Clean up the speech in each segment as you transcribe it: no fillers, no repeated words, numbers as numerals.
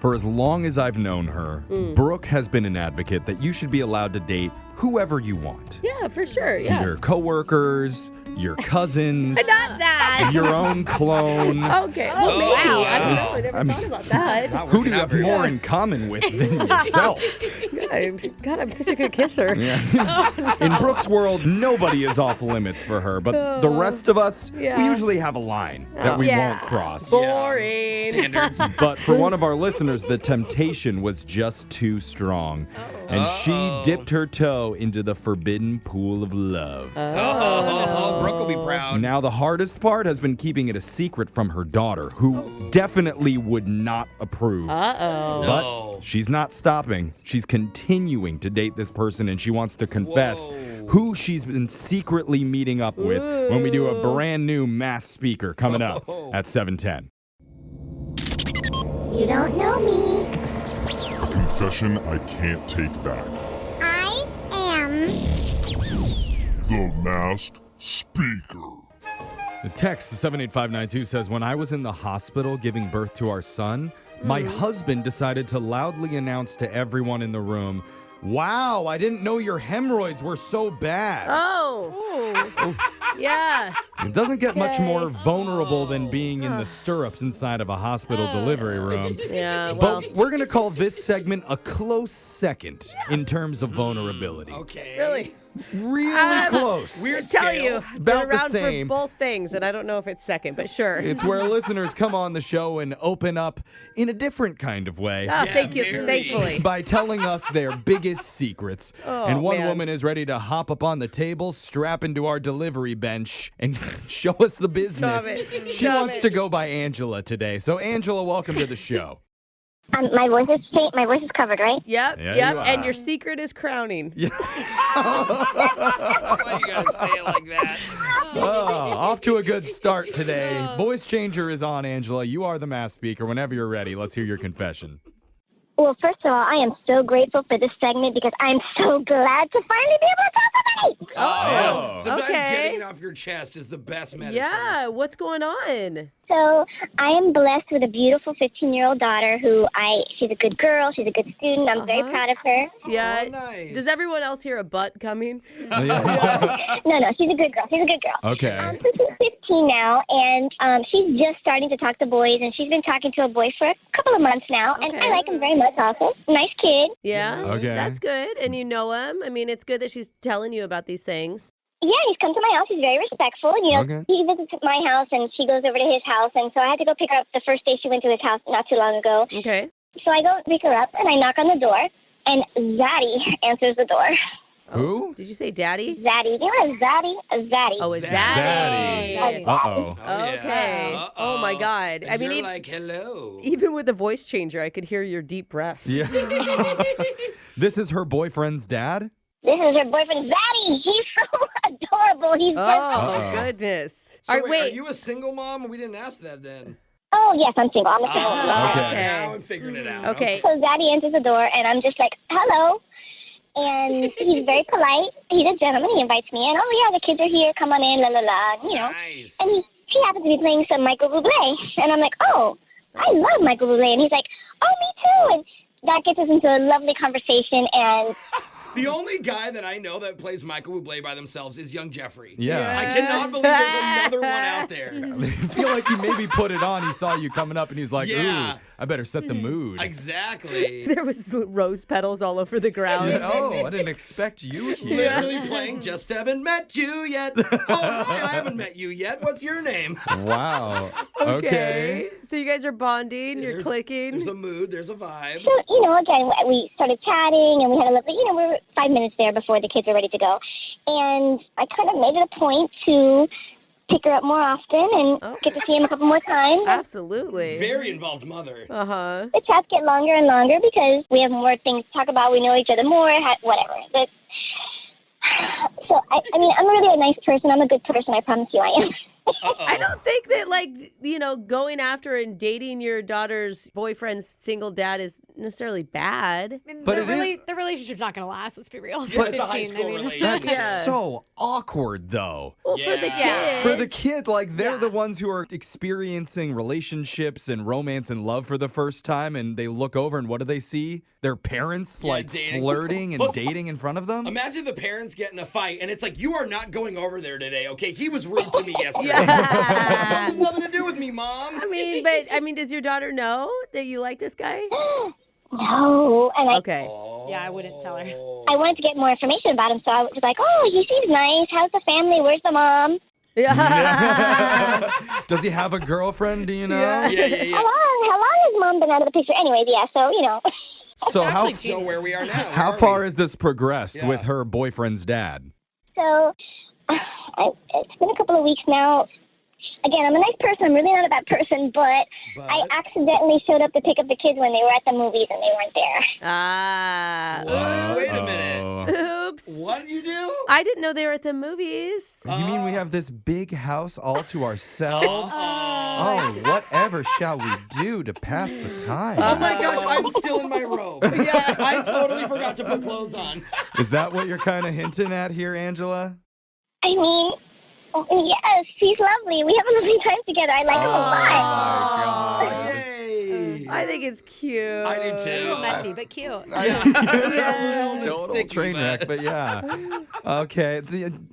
For as long as I've known her, Brooke has been an advocate that you should be allowed to date whoever you want. Yeah, for sure. Yeah. Your coworkers, your cousins, Not that. your own clone. Okay. Well, maybe. wow. I don't know. I never thought about that. Who do you have more in common with than yourself? God, I'm such a good kisser. Yeah. In Brooke's world, nobody is off limits for her, but the rest of us, we usually have a line that we won't cross. Boring. Standards. But for one of our listeners, the temptation was just too strong. And she dipped her toe into the forbidden pool of love. Brooke will be proud. Now, the hardest part has been keeping it a secret from her daughter, who definitely would not approve. Uh-oh. But she's not stopping. She's continuing to date this person, and she wants to confess who she's been secretly meeting up with when we do a brand new Mass Speaker coming up at 7:10. You don't know me. A confession I can't take back. I am The Masked Speaker. The text 78592 says, when I was in the hospital giving birth to our son, my husband decided to loudly announce to everyone in the room, wow, I didn't know your hemorrhoids were so bad. Oh. Yeah. It doesn't get much more vulnerable than being in the stirrups inside of a hospital delivery room. Yeah, well. But we're going to call this segment a close second in terms of vulnerability. Okay. Really? Really close. Weird Tell scale. you, It's about been the around same. for both things, and I don't know if it's second, but sure. It's where listeners come on the show and open up in a different kind of way. Oh, thank you, very. thankfully. By telling us their biggest secrets. And one man. woman is ready to hop up on the table, strap into our delivery bench, and show us the business. it. She Stop wants it. to go by Angela today. So, Angela, welcome to the show. my voice is covered, right? Yep, Yeah, yep. you And are. your secret is crowning. Why you gotta say it like that? Off to a good start today. Voice changer is on, Angela. You are the Mass Speaker. Whenever you're ready, let's hear your confession. Well, first of all, I am so grateful for this segment because I'm so glad to finally be able to talk about it. Oh. Sometimes okay. getting it off your chest is the best medicine. Yeah, what's going on? So I am blessed with a beautiful 15-year-old daughter she's a good girl. She's a good student. I'm very proud of her. Yeah. Oh, nice. Does everyone else hear a butt coming? No, she's a good girl. She's a good girl. Okay. So she's 15 now, and she's just starting to talk to boys, and she's been talking to a boy for a couple of months now, and Okay. I like him very much also. Nice kid. Yeah. Okay. That's good. And you know him. I mean, it's good that she's telling you about these things. Yeah, he's come to my house. He's very respectful. You know, Okay. he visits my house, and she goes over to his house, and so I had to go pick her up the first day she went to his house not too long ago. Okay. So I go pick her up, and I knock on the door, and Zaddy answers the door. Who? Did you say daddy? Zaddy. Do you know what Zaddy? A Zaddy. Oh, it's Zaddy. Zaddy. Uh-oh. Okay. Yeah. Oh, my God. And I mean, you're like, hello. even with the voice changer, I could hear your deep breath. Yeah. This is her boyfriend's dad? This is her boyfriend, Zaddy. He's so adorable. He's Oh, Uh-oh. goodness. So All right, wait. Are you a single mom? We didn't ask that then. Oh, yes, I'm single. I'm a single mom. Okay. Now I'm figuring it out. Okay. So Zaddy enters the door, and I'm just like, hello. And he's very polite. He's a gentleman. He invites me in. Oh, yeah, the kids are here. Come on in, la, la, la, you know. Nice. And he happens to be playing some Michael Bublé. And I'm like, oh, I love Michael Bublé. And he's like, oh, me too. And that gets us into a lovely conversation. And The only guy that I know that plays Michael Bublé by themselves is young Jeffrey. Yeah. I cannot believe there's another one out there. I feel like he maybe put it on. He saw you coming up and he's like, Yeah. ooh, I better set the mood. Exactly. There was rose petals all over the ground. Yeah, oh, I didn't expect you here. Literally playing Just Haven't Met You Yet. Oh, hi, I haven't met you yet. What's your name? Wow. Okay. So you guys are bonding, you're There's- clicking. There's a mood. There's a vibe. so, again, we started chatting, and we had a lovely, we were 5 minutes there before the kids were ready to go. And I kind of made it a point to pick her up more often and get to see him a couple more times. Absolutely. Very involved mother. Uh-huh. The chats get longer and longer because we have more things to talk about. We know each other more, whatever. But, so, I mean, I'm really a nice person. I'm a good person. I promise you I am. I don't think that, going after and dating your daughter's boyfriend's single dad is necessarily bad. I mean, But the relationship's not going to last. Let's be real. Yeah, it's a high school relationship. That's so awkward, though. Well, for the Yeah. kids. For the kid, they're Yeah. the ones who are experiencing relationships and romance and love for the first time, and they look over and what do they see? Their parents dating. flirting and Well, dating in front of them. Imagine the parents get in a fight, and it's like, you are not going over there today, okay? He was rude to me yesterday. Yeah. That has nothing to do with me, Mom. Does your daughter know that you like this guy? No, and Okay. Yeah, I wouldn't tell her. I wanted to get more information about him, so I was like, oh, he seems nice. How's the family? Where's the mom? Yeah. Does he have a girlfriend? Do you know? Yeah. How long has mom been out of the picture? Anyways, yeah, so, So how actually So where we are now. how where are far we? has this progressed Yeah. with her boyfriend's dad? So, it's been a couple of weeks now. Again, I'm a nice person. I'm really not a bad person, but I accidentally showed up to pick up the kids when they were at the movies and they weren't there. What? Wait a minute. Oops. What did you do? I didn't know they were at the movies. You mean we have this big house all to ourselves? Oh. Oh, whatever shall we do to pass the time? Oh my gosh, I'm still in my robe. Yeah. I totally forgot to put clothes on. Is that what you're kind of hinting at here, Angela? I mean, yes, she's lovely. We have a lovely time together. I like her a lot. my God. Yay. I think it's cute. I do A little too. messy, but cute. Total Sticky, train wreck, but- but yeah. Okay.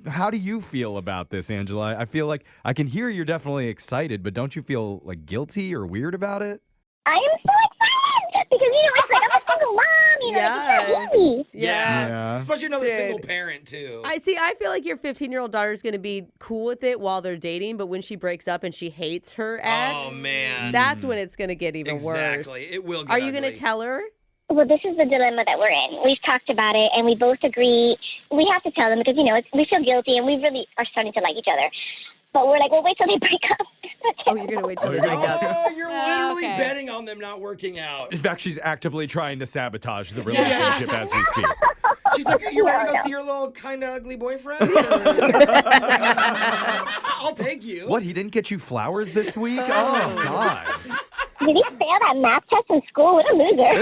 How do you feel about this, Angela? I feel like I can hear you're definitely excited, but don't you feel guilty or weird about it? I am so excited because, it's like I'm a single mom. Yeah. It's not easy. Yeah. Especially another Dude. single parent too. I feel like your 15-year-old daughter is going to be cool with it while they're dating, but when she breaks up and she hates her ex, Oh man. that's when it's going to get even worse. Exactly. It will get Are you going to ugly. tell her? Well, this is the dilemma that we're in. We've talked about it, and we both agree we have to tell them because, we feel guilty, and we really are starting to like each other. But we're like, well, wait till they break up. Oh, you're going to wait till they break up. Oh, you're literally okay. betting on them not working out. In fact, she's actively trying to sabotage the relationship as we speak. She's like, are you ready to go see your little kind of ugly boyfriend? I'll take you. What, he didn't get you flowers this week? Oh, God. Did he fail that math test in school? What a loser.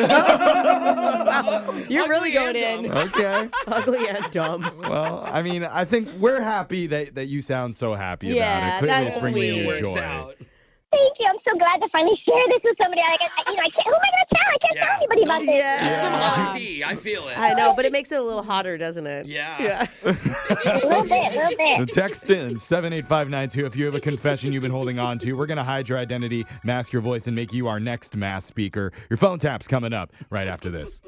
You're really Ugly going and in. Okay. Ugly and dumb. Well, I think we're happy that you sound so happy Yeah, about it. Clearly that's it's bringing sweet. you Works joy. out. Thank you. I'm so glad to finally share this with somebody. I can't. Who am I going to tell? I can't tell anybody about this. Yeah. It's some hot tea. I feel it. I know, but it makes it a little hotter, doesn't it? Yeah. A little bit. Text in 78592 if you have a confession you've been holding on to. We're going to hide your identity, mask your voice, and make you our next mass speaker. Your phone tap's coming up right after this.